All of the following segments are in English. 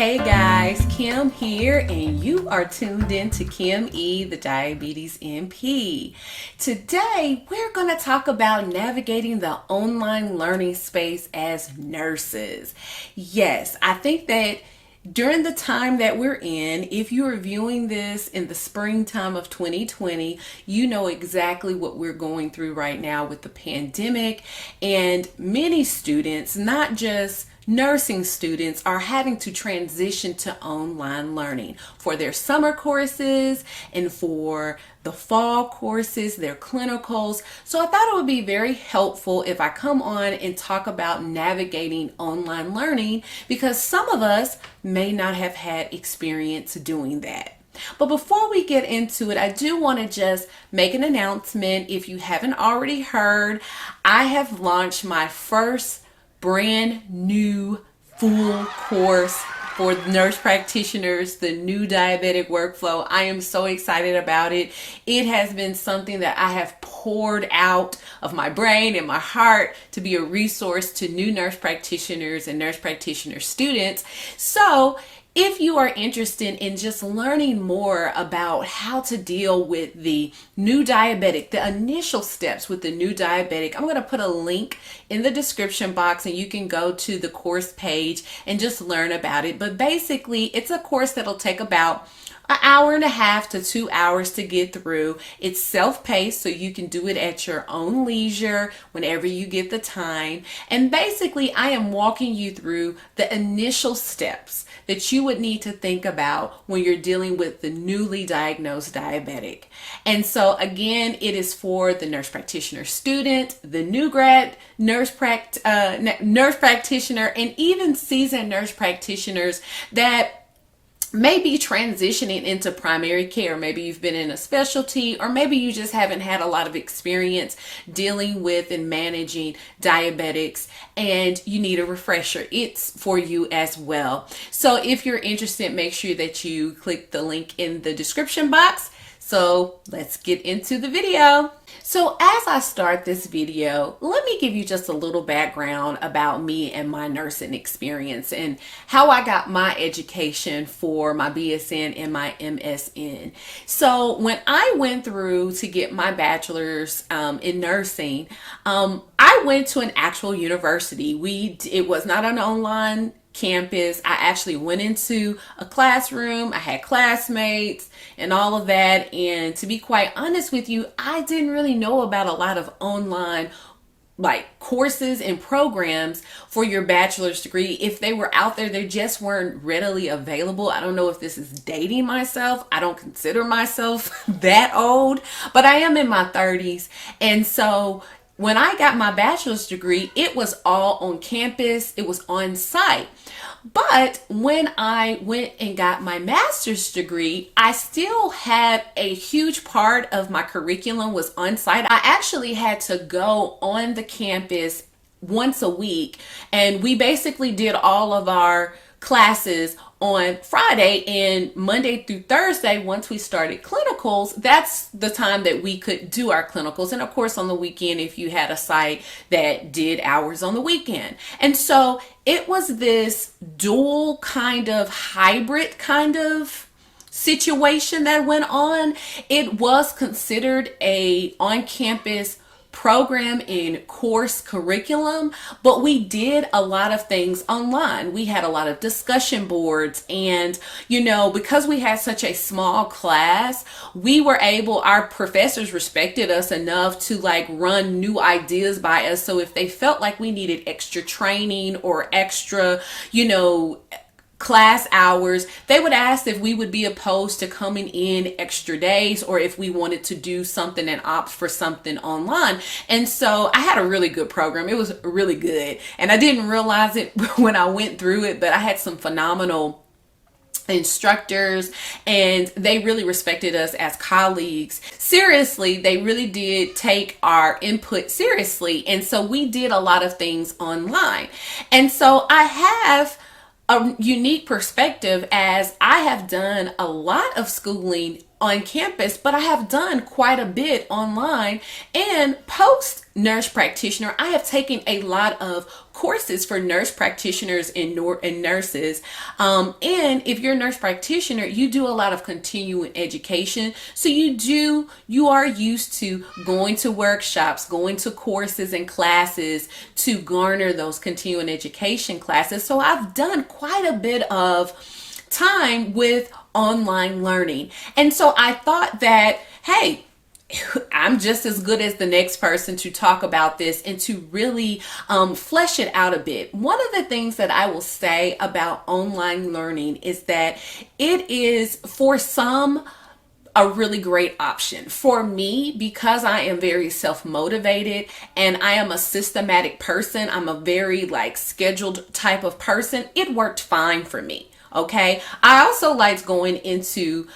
Hey guys, Kim here, and you are tuned in to Kim E, the Diabetes MP. Today, we're going to talk about navigating the online learning space as nurses. Yes, I think that during the time that we're in, if you are viewing this in the springtime of 2020, you know exactly what we're going through right now with the pandemic, and many students, not just nursing students, are having to transition to online learning for their summer courses and for the fall courses, their clinicals. So I thought it would be very helpful if I come on and talk about navigating online learning, because some of us may not have had experience doing that. But before we get into it, I do want to just make an announcement. If you haven't already heard, I have launched my first brand new full course for nurse practitioners, the new diabetic workflow. I am so excited about it. It has been something that I have poured out of my brain and my heart to be a resource to new nurse practitioners and nurse practitioner students. So if you are interested in just learning more about how to deal with the new diabetic, the initial steps with the new diabetic, I'm going to put a link in the description box and you can go to the course page and just learn about it. But basically, it's a course that'll take about an hour and a half to 2 hours to get through. It's self-paced, so you can do it at your own leisure whenever you get the time. And basically, I am walking you through the initial steps that you would need to think about when you're dealing with the newly diagnosed diabetic. And so again, it is for the nurse practitioner student, the new grad nurse practitioner, and even seasoned nurse practitioners that may be transitioning into primary care. Maybe you've been in a specialty, or maybe you just haven't had a lot of experience dealing with and managing diabetics and you need a refresher. It's for you as well. So if you're interested, make sure that you click the link in the description box. So let's get into the video. So as I start this video, let me give you just a little background about me and my nursing experience and how I got my education for my BSN and my MSN. So when I went through to get my bachelor's in nursing, I went to an actual university. It was not an online campus. I actually went into a classroom. I had classmates and all of that. And to be quite honest with you, I didn't really know about a lot of online courses and programs for your bachelor's degree. If they were out there, they just weren't readily available. I don't know if this is dating myself. I don't consider myself that old, but I am in my 30s. And so when I got my bachelor's degree, it was all on campus. It was on site. But when I went and got my master's degree, I still had a huge part of my curriculum was on site. I actually had to go on the campus once a week, and we basically did all of our classes on Friday, and Monday through Thursday, once we started clinicals, that's the time that we could do our clinicals. And of course, on the weekend, if you had a site that did hours on the weekend. And so it was this dual kind of hybrid kind of situation that went on. It was considered a on-campus program in course curriculum, but we did a lot of things online. We had a lot of discussion boards, and because we had such a small class, our professors respected us enough to run new ideas by us. So if they felt like we needed extra training or extra class hours, they would ask if we would be opposed to coming in extra days, or if we wanted to do something and opt for something online. And so I had a really good program. It was really good, and I didn't realize it when I went through it, but I had some phenomenal instructors, and they really respected us as colleagues. Seriously, they really did take our input seriously, and so we did a lot of things online. And so I have a unique perspective, as I have done a lot of schooling on campus, but I have done quite a bit online. And post nurse practitioner, I have taken a lot of courses for nurse practitioners and nurses. And if you're a nurse practitioner, you do a lot of continuing education. So you are used to going to workshops, going to courses and classes to garner those continuing education classes. So I've done quite a bit of time with online learning. And so I thought that, hey, I'm just as good as the next person to talk about this and to really flesh it out a bit. One of the things that I will say about online learning is that it is, for some, a really great option. For me, because I am very self-motivated and I am a systematic person, I'm a very scheduled type of person, it worked fine for me. Okay. I also liked going into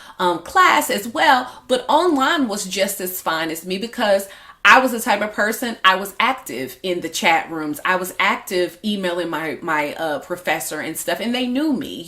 class as well, but online was just as fine as me because I was the type of person, I was active in the chat rooms. I was active emailing my professor and stuff, and they knew me,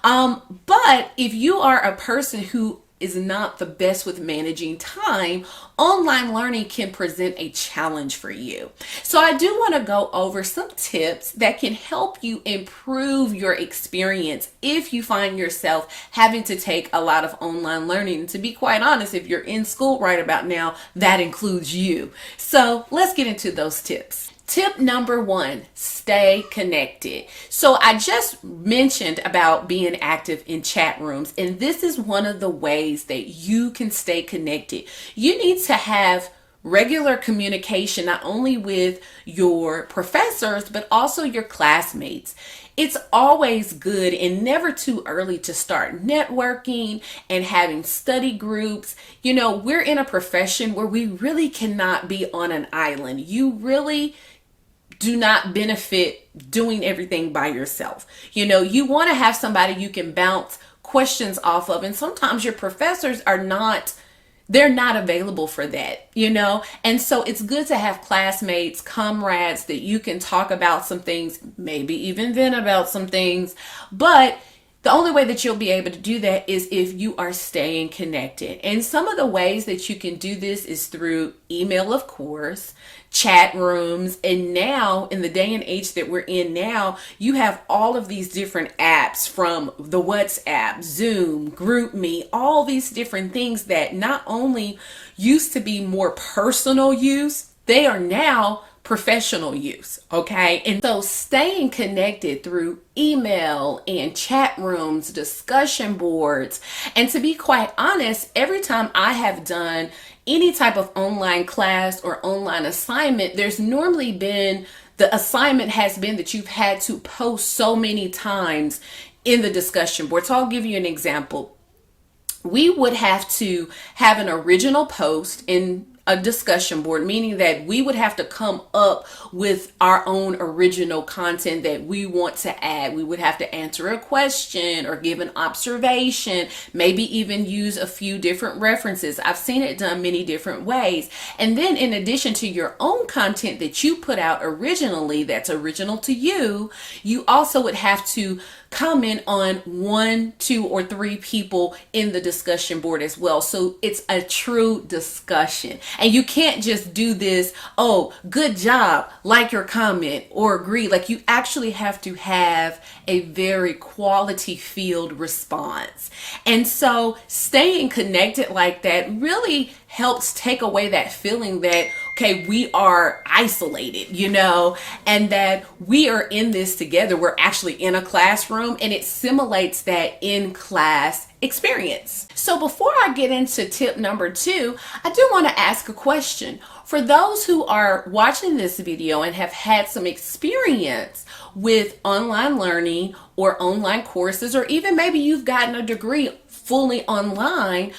But if you are a person who is not the best with managing time, online learning can present a challenge for you. So I do want to go over some tips that can help you improve your experience if you find yourself having to take a lot of online learning. And to be quite honest, if you're in school right about now, that includes you. So let's get into those tips. Tip number 1, stay connected. So I just mentioned about being active in chat rooms, and this is one of the ways that you can stay connected. You need to have regular communication, not only with your professors, but also your classmates. It's always good and never too early to start networking and having study groups. We're in a profession where we really cannot be on an island. You really do not benefit doing everything by yourself. You want to have somebody you can bounce questions off of. And sometimes your professors they're not available for that, And so it's good to have classmates, comrades that you can talk about some things, maybe even vent about some things. But the only way that you'll be able to do that is if you are staying connected. And some of the ways that you can do this is through email, of course, chat rooms. And now, in the day and age that we're in now, you have all of these different apps, from the WhatsApp, Zoom, GroupMe, all these different things that not only used to be more personal use, they are now professional use. Okay. And so staying connected through email and chat rooms, discussion boards. And to be quite honest, every time I have done any type of online class or online assignment, there's normally been, the assignment has been that you've had to post so many times in the discussion board. So I'll give you an example. We would have to have an original post in a discussion board, meaning that we would have to come up with our own original content that we want to add. We would have to answer a question or give an observation, maybe even use a few different references. I've seen it done many different ways. And then in addition to your own content that you put out originally, that's original to you, you also would have to comment on 1, 2, or 3 people in the discussion board as well. So it's a true discussion. And you can't just do this, oh, good job, like your comment, or agree. You actually have to have a very quality field response. And so staying connected like that really helps take away that feeling that, okay, we are isolated, and that we are in this together. We're actually in a classroom, and it simulates that in-class experience. So before I get into tip number 2, I do want to ask a question. For those who are watching this video and have had some experience with online learning or online courses, or even maybe you've gotten a degree fully online,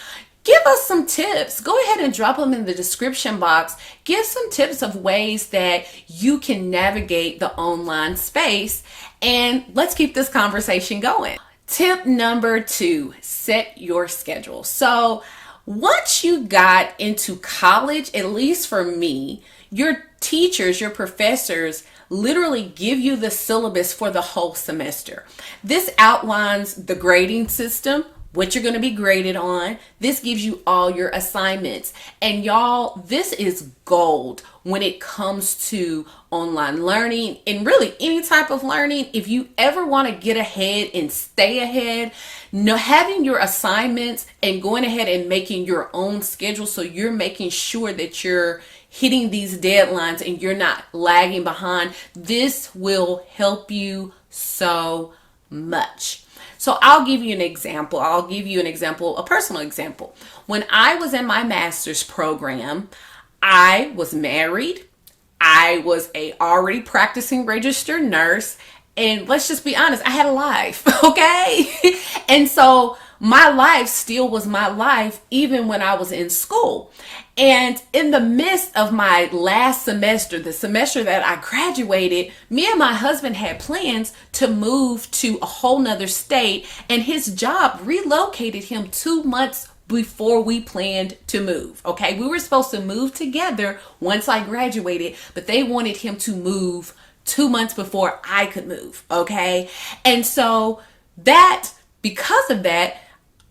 give us some tips. Go ahead and drop them in the description box. Give some tips of ways that you can navigate the online space, and let's keep this conversation going. Tip number 2, set your schedule. So once you got into college, at least for me, your teachers, your professors literally give you the syllabus for the whole semester. This outlines the grading system, what you're going to be graded on. This gives you all your assignments. And y'all, this is gold when it comes to online learning and really any type of learning. If you ever want to get ahead and stay ahead, having your assignments and going ahead and making your own schedule, so you're making sure that you're hitting these deadlines and you're not lagging behind, this will help you so much. So I'll give you an example. A personal example. When I was in my master's program, I was married. I was a already practicing registered nurse. And let's just be honest, I had a life, okay? And so my life still was my life even when I was in school. And in the midst of my last semester, the semester that I graduated, me and my husband had plans to move to a whole nother state, and his job relocated him 2 months before we planned to move. Okay, we were supposed to move together once I graduated, but they wanted him to move 2 months before I could move. Okay, and so because of that,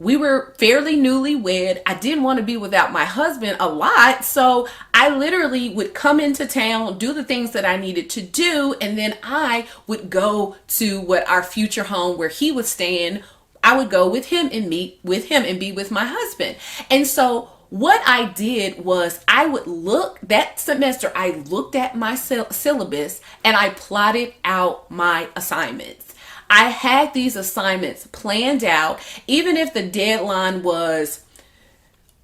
we were fairly newlywed. I didn't want to be without my husband a lot. So I literally would come into town, do the things that I needed to do, and then I would go to our future home where he was staying. I would go with him and meet with him and be with my husband. And so what I did was that semester, I looked at my syllabus and I plotted out my assignments. I had these assignments planned out. Even if the deadline was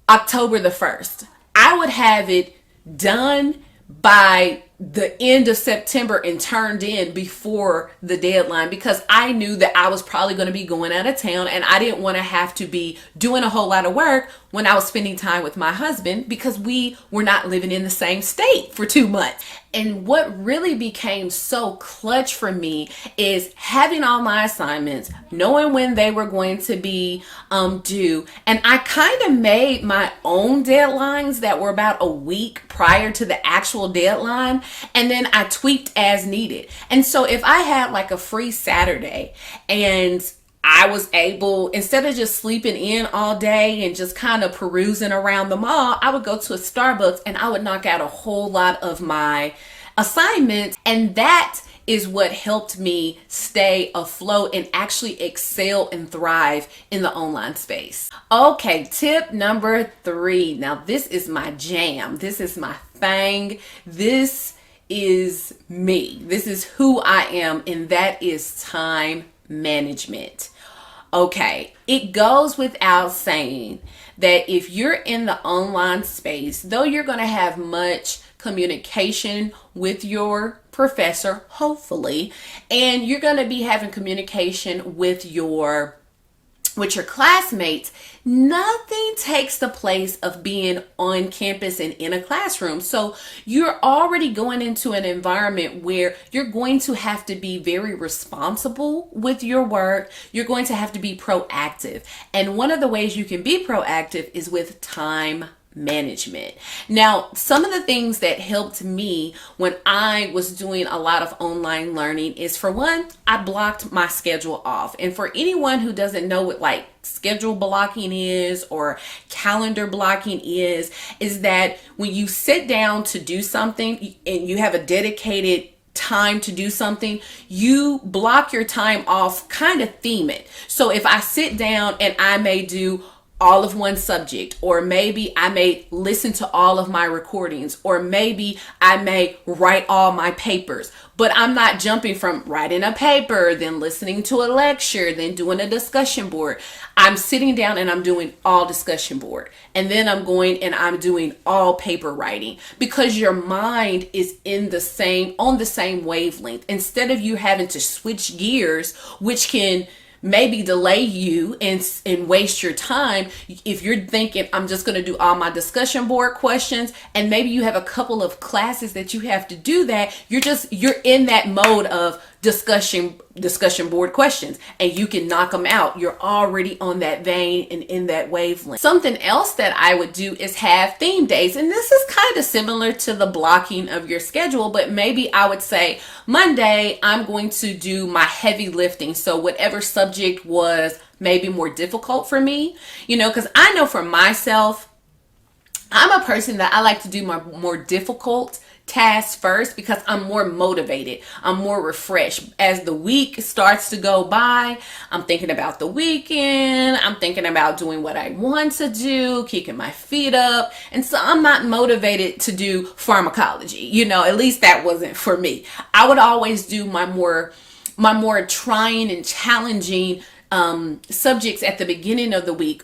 October the 1st, I would have it done by the end of September and turned in before the deadline, because I knew that I was probably going to be going out of town and I didn't want to have to be doing a whole lot of work when I was spending time with my husband, because we were not living in the same state for 2 months. And what really became so clutch for me is having all my assignments, knowing when they were going to be due. And I kind of made my own deadlines that were about a week prior to the actual deadline. And then I tweaked as needed. And so if I had like a free Saturday and I was able, instead of just sleeping in all day and just kind of perusing around the mall, I would go to a Starbucks and I would knock out a whole lot of my assignments. And that is what helped me stay afloat and actually excel and thrive in the online space. Okay, tip number 3. Now this is my jam. This is my thing. This is me. This is who I am, and that is time management. Okay, it goes without saying that if you're in the online space, though you're going to have much communication with your professor, hopefully, and you're going to be having communication with your classmates, nothing takes the place of being on campus and in a classroom. So you're already going into an environment where you're going to have to be very responsible with your work. You're going to have to be proactive. And one of the ways you can be proactive is with time management. Now, some of the things that helped me when I was doing a lot of online learning is, for one, I blocked my schedule off. And for anyone who doesn't know what like schedule blocking is or calendar blocking is that when you sit down to do something and you have a dedicated time to do something, you block your time off, kind of theme it. So if I sit down and I may do all of one subject, or maybe I may listen to all of my recordings, or maybe I may write all my papers, but I'm not jumping from writing a paper, then listening to a lecture, then doing a discussion board. I'm sitting down and I'm doing all discussion board, and then I'm going and I'm doing all paper writing, because your mind is on the same wavelength, instead of you having to switch gears, which can maybe delay you and waste your time. If you're thinking, I'm just going to do all my discussion board questions, and maybe you have a couple of classes that you have to do that, you're in that mode of discussion board questions, and you can knock them out. You're already on that vein and in that wavelength. Something else that I would do is have theme days, and this is kind of similar to the blocking of your schedule, but maybe I would say Monday I'm going to do my heavy lifting, so whatever subject subject was maybe more difficult for me, because I know for myself, I'm a person that I like to do my more difficult tasks first because I'm more motivated. I'm more refreshed. As the week starts to go by, I'm thinking about the weekend. I'm thinking about doing what I want to do, kicking my feet up. And so I'm not motivated to do pharmacology. At least that wasn't for me. I would always do my more trying and challenging subjects at the beginning of the week,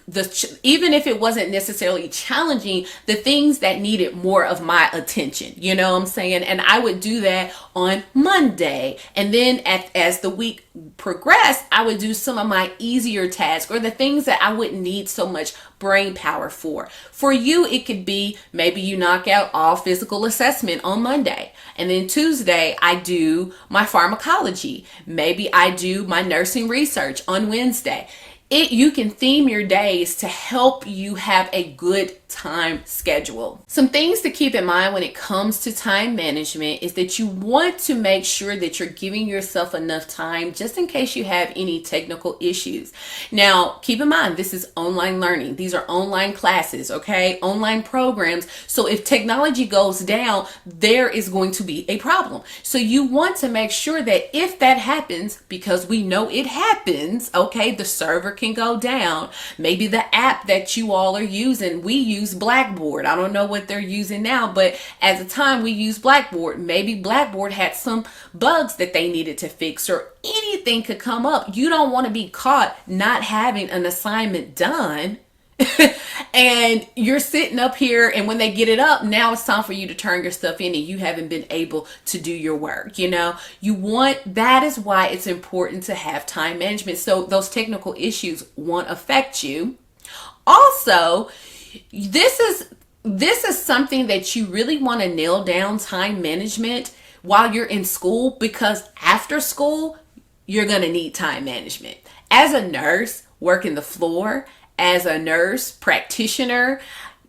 even if it wasn't necessarily challenging, the things that needed more of my attention, you know what I'm saying? And I would do that on Monday. And then as the week progressed, I would do some of my easier tasks or the things that I wouldn't need so much brain power for. For you, it could be maybe you knock out all physical assessment on Monday. And then Tuesday, I do my pharmacology. Maybe I do my nursing research on Wednesday. You can theme your days to help you have a good time schedule. Some things to keep in mind when it comes to time management is that you want to make sure that you're giving yourself enough time just in case you have any technical issues. Now, keep in mind, this is online learning. These are online classes, okay? Online programs. So if technology goes down, there is going to be a problem. So you want to make sure that if that happens, because we know it happens, okay, the server can go down. Maybe the app that you all are using, we use Blackboard. I don't know what they're using now, but at the time we used Blackboard. Maybe Blackboard had some bugs that they needed to fix, or anything could come up. You don't want to be caught not having an assignment done. And you're sitting up here, and when they get it up, now it's time for you to turn your stuff in and you haven't been able to do your work. That is why it's important to have time management, so those technical issues won't affect you. Also, this is something that you really want to nail down, time management, while you're in school, because after school, you're going to need time management. As a nurse working the floor, as a nurse practitioner,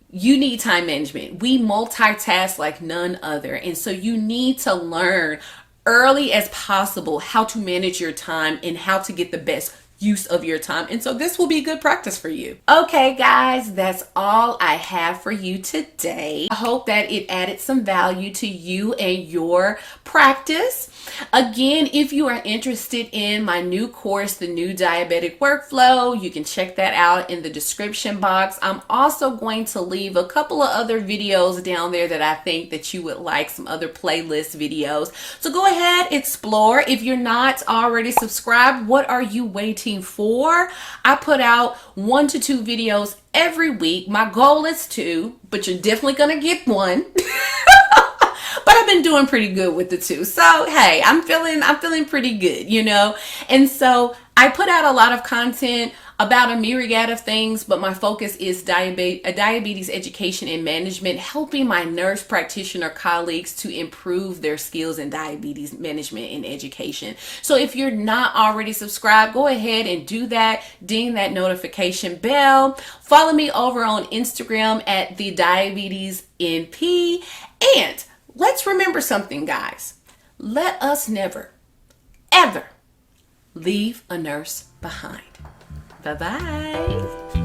you need time management. We multitask like none other. And so you need to learn early as possible how to manage your time and how to get the best use of your time. And so this will be good practice for you. Okay, guys, that's all I have for you today. I hope that it added some value to you and your practice. Again, if you are interested in my new course, The New Diabetic Workflow, you can check that out in the description box. I'm also going to leave a couple of other videos down there that I think that you would like, some other playlist videos. So go ahead, explore. If you're not already subscribed, what are you waiting for? I put out 1 to 2 videos every week. My goal is 2, but you're definitely gonna get 1. But I've been doing pretty good with the 2. So hey, I'm feeling pretty good, And so I put out a lot of content about a myriad of things, but my focus is diabetes education and management, helping my nurse practitioner colleagues to improve their skills in diabetes management and education. So if you're not already subscribed, go ahead and do that. Ding that notification bell. Follow me over on Instagram at the Diabetes NP. And let's remember something, guys. Let us never, ever leave a nurse behind. Bye-bye.